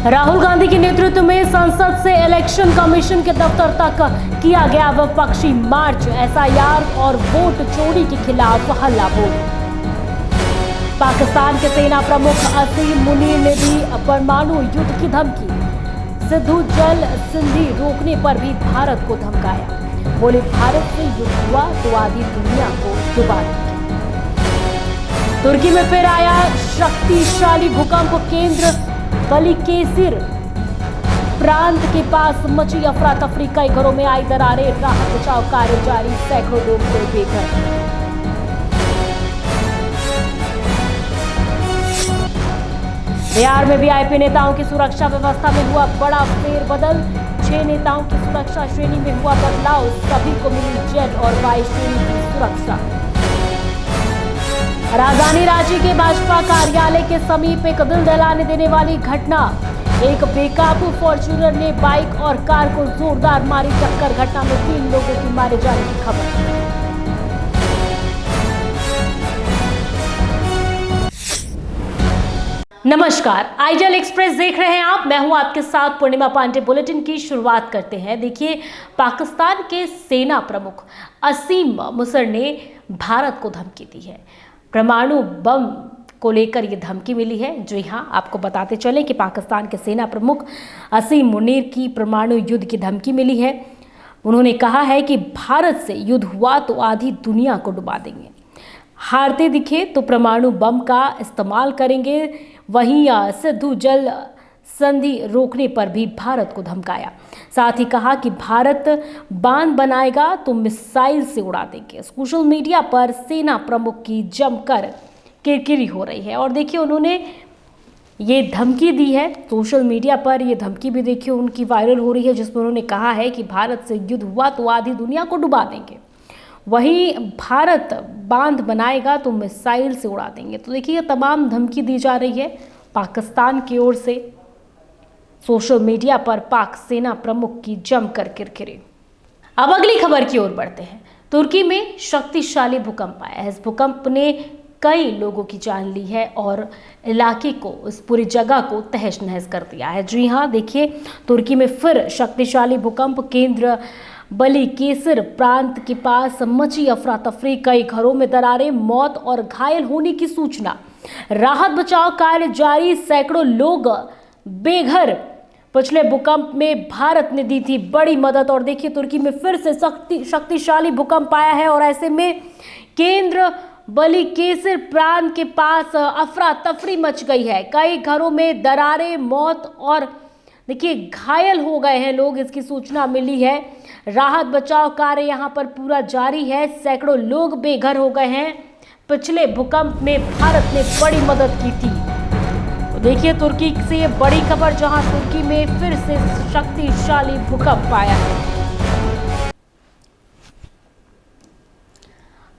राहुल गांधी के नेतृत्व में संसद से इलेक्शन कमीशन के दफ्तर तक किया गया विपक्षी मार्च। एसआईआर और वोट चोरी के खिलाफ हल्ला बोल। पाकिस्तान के सेना प्रमुख असीम मुनीर ने दी परमाणु युद्ध की धमकी। सिद्धू जल संधि रोकने पर भी भारत को धमकाया। बोले भारत से युद्ध हुआ तो आधी दुनिया को डुबा देंगे। तुर्की में फिर आया शक्तिशाली भूकंप। केंद्र बलिकेसिर प्रांत के पास मची अफरा तफरी। कई घरों में आई दरारें। राहत बचाव कार्य जारी। सैकड़ों लोग हुए बेघर। बिहार में वीआईपी नेताओं की सुरक्षा व्यवस्था में हुआ बड़ा फेरबदल। 6 नेताओं की सुरक्षा श्रेणी में हुआ बदलाव। सभी को मिली जेड और वाई श्रेणी की सुरक्षा। राजधानी रांची के भाजपा कार्यालय के समीप एक दिल दहलाने देने वाली घटना। एक बेकाबू फॉर्च्यूनर ने बाइक और कार को जोरदार मारी टक्कर। घटना में 3 लोगों की मारे जाने की खबर। नमस्कार, आइडियल एक्सप्रेस देख रहे हैं आप। मैं हूं आपके साथ पूर्णिमा पांडे। बुलेटिन की शुरुआत करते हैं। देखिए, पाकिस्तान के सेना प्रमुख असीम मुनीर ने भारत को धमकी दी है। परमाणु बम को लेकर यह धमकी मिली है। जी हां, आपको बताते चले कि पाकिस्तान के सेना प्रमुख असीम मुनीर की परमाणु युद्ध की धमकी मिली है। उन्होंने कहा है कि भारत से युद्ध हुआ तो आधी दुनिया को डुबा देंगे। हारते दिखे तो परमाणु बम का इस्तेमाल करेंगे। वहीं सिद्धू जल संधि रोकने पर भी भारत को धमकाया। साथ ही कहा कि भारत बांध बनाएगा तो मिसाइल से उड़ा देंगे। सोशल मीडिया पर सेना प्रमुख की जमकर किरकिरी हो रही है। और देखिए, उन्होंने ये धमकी दी है। सोशल मीडिया पर ये धमकी भी देखिए उनकी वायरल हो रही है, जिसमें उन्होंने कहा है कि भारत से युद्ध हुआ तो आधी दुनिया को डुबा देंगे। वहीं भारत बांध बनाएगा तो मिसाइल से उड़ा देंगे। तो देखिए, ये तमाम धमकी दी जा रही है पाकिस्तान की ओर से। सोशल मीडिया पर पाक सेना प्रमुख की जमकर किरकिरी। अब अगली खबर की ओर बढ़ते हैं। तुर्की में शक्तिशाली भूकंप आया है। इस भूकंप ने कई लोगों की जान ली है और इलाके को, इस पूरी जगह को तहस नहस कर दिया है। जी हां, देखिए, तुर्की में फिर शक्तिशाली भूकंप। केंद्र बलिकेसिर प्रांत के पास मची अफरा तफरी। कई घरों में दरारें। मौत और घायल होने की सूचना। राहत बचाव कार्य जारी। सैकड़ों लोग बेघर। पिछले भूकंप में भारत ने दी थी बड़ी मदद। और देखिए, तुर्की में फिर से शक्तिशाली भूकंप आया है और ऐसे में केंद्र बलिकेसिर प्रांत के पास अफरा तफरी मच गई है। कई घरों में दरारें। मौत और देखिए घायल हो गए हैं लोग, इसकी सूचना मिली है। राहत बचाव कार्य यहां पर पूरा जारी है। सैकड़ों लोग बेघर हो गए हैं। पिछले भूकंप में भारत ने बड़ी मदद की थी। तो देखिए, तुर्की से ये बड़ी खबर, जहां तुर्की में फिर से शक्तिशाली भूकंप आया है।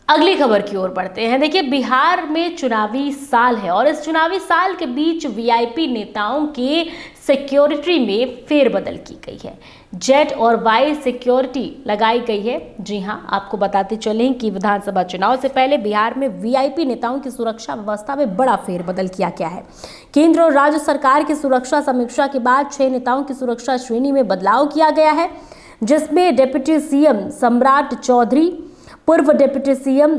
अगली खबर की ओर बढ़ते हैं। देखिए, बिहार में चुनावी साल है और इस चुनावी साल के बीच वीआईपी नेताओं के सिक्योरिटी में फेरबदल की गई है। जेड और वाई सिक्योरिटी लगाई गई है। जी हां, आपको बताते चलें कि विधानसभा चुनाव से पहले बिहार में वीआईपी नेताओं की सुरक्षा व्यवस्था में बड़ा फेरबदल किया गया है। केंद्र और राज्य सरकार की सुरक्षा समीक्षा के बाद 6 नेताओं की सुरक्षा श्रेणी में बदलाव किया गया है, जिसमें डिप्टी सीएम सम्राट चौधरी, पूर्व डिप्टी सीएम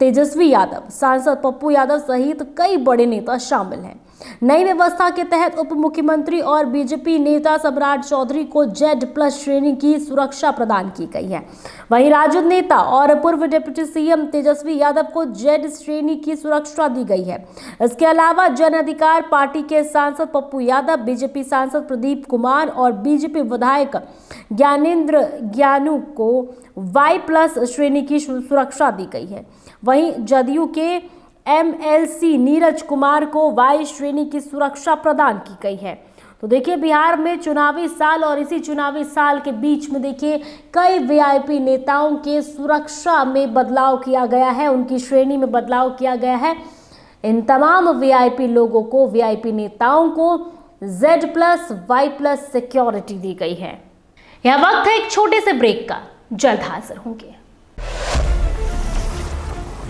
तेजस्वी यादव, सांसद पप्पू यादव सहित कई बड़े नेता शामिल हैं। नई व्यवस्था के तहत उप मुख्यमंत्री और बीजेपी नेता सम्राट चौधरी को जेड+ श्रेणी की सुरक्षा प्रदान की गई है। वहीं राजद नेता और पूर्व डिप्टी सीएम तेजस्वी यादव को जेड श्रेणी की सुरक्षा दी गई है। इसके अलावा जन अधिकार पार्टी के सांसद पप्पू यादव, बीजेपी सांसद प्रदीप कुमार और बीजेपी विधायक ज्ञानेंद्र ज्ञानू को वाई+ श्रेणी की सुरक्षा दी गई है। वहीं जदयू के एमएलसी नीरज कुमार को वाई श्रेणी की सुरक्षा प्रदान की गई है। तो देखिए, बिहार में चुनावी साल और इसी चुनावी साल के बीच में देखिए कई वीआईपी नेताओं के सुरक्षा में बदलाव किया गया है, उनकी श्रेणी में बदलाव किया गया है। इन तमाम वीआईपी लोगों को, वीआईपी नेताओं को जेड+ वाई+ सिक्योरिटी दी गई है। यह वक्त है एक छोटे से ब्रेक का। जल्द हाजिर होंगे।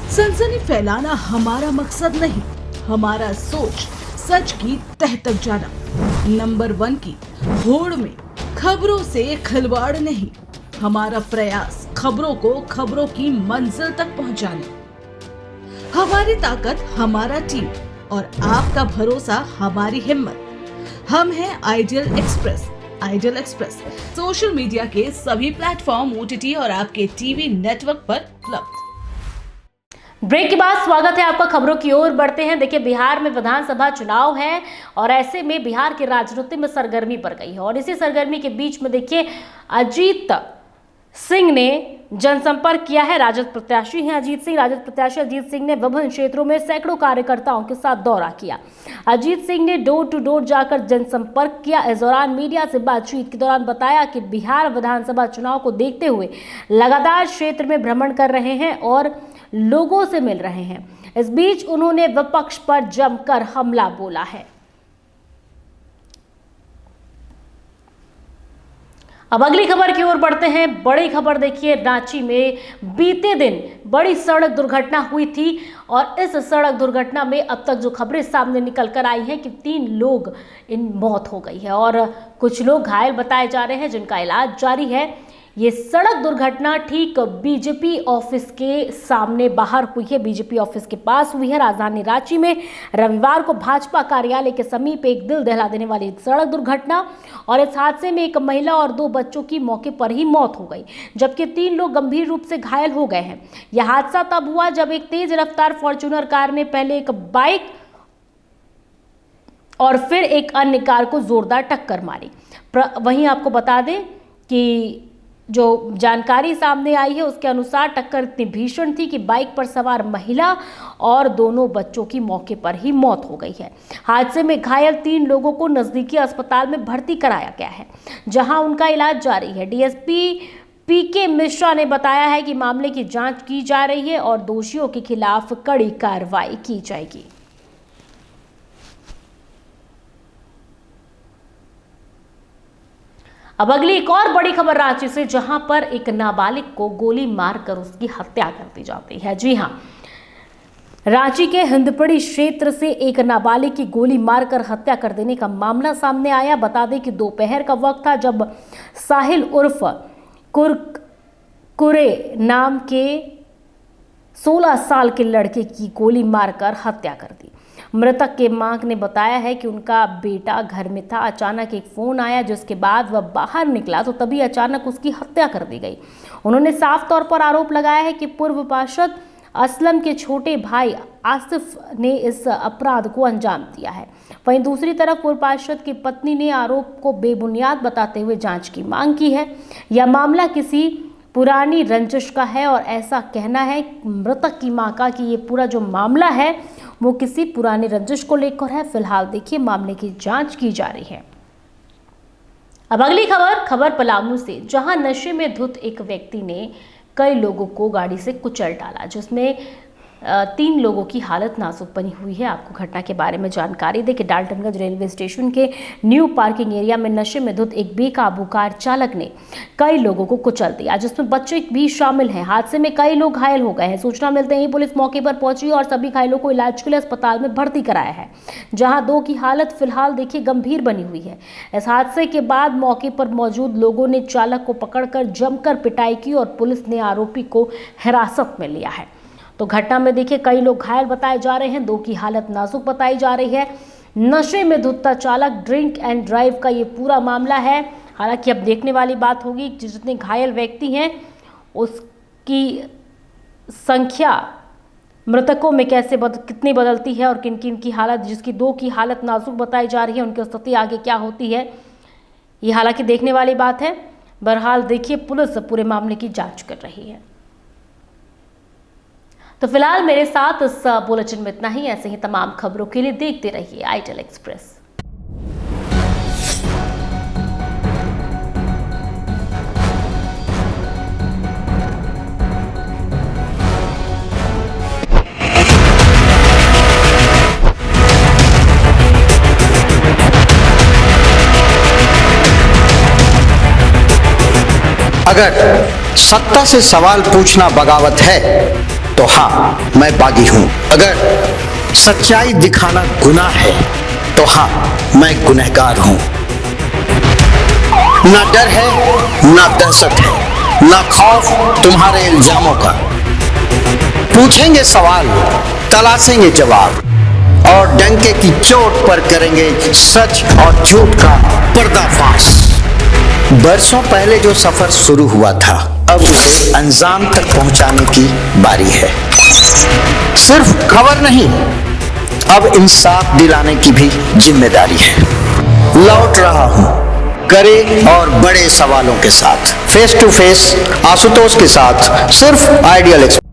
सनसनी फैलाना हमारा मकसद नहीं, हमारा सोच सच की तह तक जाना। नंबर 1 की होड़ में खबरों से खिलवाड़ नहीं, हमारा प्रयास खबरों को खबरों की मंजिल तक पहुंचाने। हमारी ताकत हमारा टीम और आपका भरोसा हमारी हिम्मत। हम हैं ideal express. Ideal express social media के सभी प्लेटफॉर्म, OTT और आपके टीवी नेटवर्क पर उपलब्ध। ब्रेक के बाद स्वागत है आपका। खबरों की ओर बढ़ते हैं। देखिए, बिहार में विधानसभा चुनाव है और ऐसे में बिहार की राजनीति में सरगर्मी बढ़ गई है और इसी सरगर्मी के बीच में देखिए अजीत सिंह ने जनसंपर्क किया है। राजद प्रत्याशी हैं अजीत सिंह। राजद प्रत्याशी अजीत सिंह ने विभिन्न क्षेत्रों में सैकड़ों कार्यकर्ताओं के साथ दौरा किया। अजीत सिंह ने डोर टू डोर जाकर जनसंपर्क किया। इस दौरान मीडिया से बातचीत के दौरान बताया कि बिहार विधानसभा चुनाव को देखते हुए लगातार क्षेत्र में भ्रमण कर रहे हैं और लोगों से मिल रहे हैं। इस बीच उन्होंने विपक्ष पर जमकर हमला बोला है। अब अगली खबर की ओर बढ़ते हैं। बड़ी खबर देखिए, रांची में बीते दिन बड़ी सड़क दुर्घटना हुई थी और इस सड़क दुर्घटना में अब तक जो खबरें सामने निकल कर आई हैं कि 3 लोग इन मौत हो गई है और कुछ लोग घायल बताए जा रहे हैं जिनका इलाज जारी है। ये सड़क दुर्घटना ठीक बीजेपी ऑफिस के सामने बाहर हुई है, बीजेपी ऑफिस के पास हुई है। राजधानी रांची में रविवार को भाजपा कार्यालय के समीप एक दिल दहला देने वाली सड़क दुर्घटना और इस हादसे में एक महिला और 2 बच्चों की मौके पर ही मौत हो गई, जबकि 3 लोग गंभीर रूप से घायल हो गए हैं। यह हादसा तब हुआ जब एक तेज रफ्तार फॉर्च्यूनर कार ने पहले एक बाइक और फिर एक अन्य कार को जोरदार टक्कर मारी। वहीं आपको बता दें कि जो जानकारी सामने आई है उसके अनुसार टक्कर इतनी भीषण थी कि बाइक पर सवार महिला और दोनों बच्चों की मौके पर ही मौत हो गई है। हादसे में घायल 3 लोगों को नजदीकी अस्पताल में भर्ती कराया गया है, जहां उनका इलाज जारी है। डीएसपी PK मिश्रा ने बताया है कि मामले की जांच की जा रही है और दोषियों के खिलाफ कड़ी कार्रवाई की जाएगी। अब अगली एक और बड़ी खबर रांची से, जहां पर एक नाबालिग को गोली मारकर उसकी हत्या कर दी जाती है। जी हां, रांची के हिंदपड़ी क्षेत्र से एक नाबालिग की गोली मारकर हत्या कर देने का मामला सामने आया। बता दें कि दोपहर का वक्त था जब साहिल उर्फ कुरे नाम के 16 साल के लड़के की गोली मारकर हत्या कर दी। मृतक के मां ने बताया है कि उनका बेटा घर में था। अचानक एक फोन आया जिसके बाद वह बाहर निकला तो तभी अचानक उसकी हत्या कर दी गई। उन्होंने साफ तौर पर आरोप लगाया है कि पूर्व पार्षद असलम के छोटे भाई आसिफ ने इस अपराध को अंजाम दिया है। वहीं दूसरी तरफ पूर्व पार्षद की पत्नी ने आरोप को बेबुनियाद बताते हुए जांच की मांग की है। यह मामला किसी पुरानी रंजिश का है और ऐसा कहना है मृतक की मां का कि ये पूरा जो मामला है वो किसी पुरानी रंजिश को लेकर है। फिलहाल देखिए मामले की जांच की जा रही है। अब अगली खबर पलामू से, जहां नशे में धुत एक व्यक्ति ने कई लोगों को गाड़ी से कुचल डाला, जिसमें 3 लोगों की हालत नाजुक बनी हुई है। आपको घटना के बारे में जानकारी दें कि डाल्टनगंज रेलवे स्टेशन के न्यू पार्किंग एरिया में नशे में धुत एक बेकाबू कार चालक ने कई लोगों को कुचल दिया, जिसमें बच्चे भी शामिल हैं। हादसे में कई लोग घायल हो गए हैं। सूचना मिलते ही पुलिस मौके पर पहुंची और सभी घायलों को इलाज के लिए अस्पताल में भर्ती कराया है, जहां 2 की हालत फिलहाल देखिए गंभीर बनी हुई है। इस हादसे के बाद मौके पर मौजूद लोगों ने चालक को पकड़कर जमकर पिटाई की और पुलिस ने आरोपी को हिरासत में लिया है। तो घटना में देखिए कई लोग घायल बताए जा रहे हैं, 2 की हालत नाजुक बताई जा रही है। नशे में धुतता चालक, ड्रिंक एंड ड्राइव का ये पूरा मामला है। हालांकि अब देखने वाली बात होगी कि जितने घायल व्यक्ति हैं उसकी संख्या मृतकों में कितनी बदलती है और किन किन की हालत, जिसकी 2 की हालत नाजुक बताई जा रही है, उनकी स्थिति आगे क्या होती है, ये हालांकि देखने वाली बात है। बहरहाल देखिए पुलिस पूरे मामले की जांच कर रही है। तो फिलहाल मेरे साथ इस बुलेटिन में इतना ही। ऐसे ही तमाम खबरों के लिए देखते रहिए आइडियल एक्सप्रेस। अगर सत्ता से सवाल पूछना बगावत है तो हाँ, मैं बागी हूं। अगर सच्चाई दिखाना गुनाह है तो हाँ, मैं गुनहगार हूं। ना डर है, ना दहशत है, ना खौफ तुम्हारे इल्जामों का। पूछेंगे सवाल, तलाशेंगे जवाब, और डंके की चोट पर करेंगे सच और झूठ का पर्दाफाश। बरसों पहले जो सफर शुरू हुआ था, अब उसे अंजाम तक पहुंचाने की बारी है। सिर्फ खबर नहीं, अब इंसाफ दिलाने की भी जिम्मेदारी है। लौट रहा हूं कड़े और बड़े सवालों के साथ, फेस टू फेस आशुतोष के साथ, सिर्फ आइडियल एक्सप्रेस।